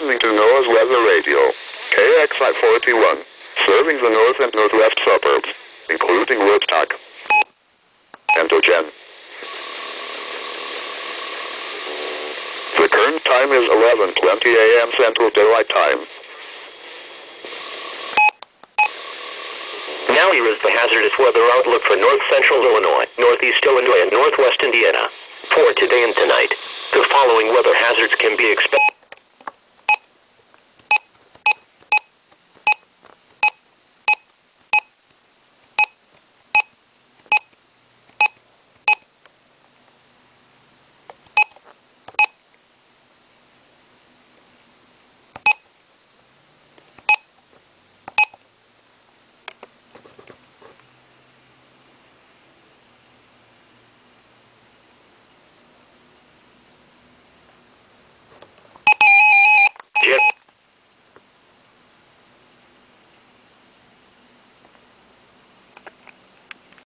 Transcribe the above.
listening to NOAA's weather radio, KXI 41, serving the north and northwest suburbs, including Woodstock. Endogen. The current time is 11:20 a.m. Central Daylight Time. Now here is the hazardous weather outlook for north central Illinois, northeast Illinois, and northwest Indiana. For today and tonight, the following weather hazards can be expected.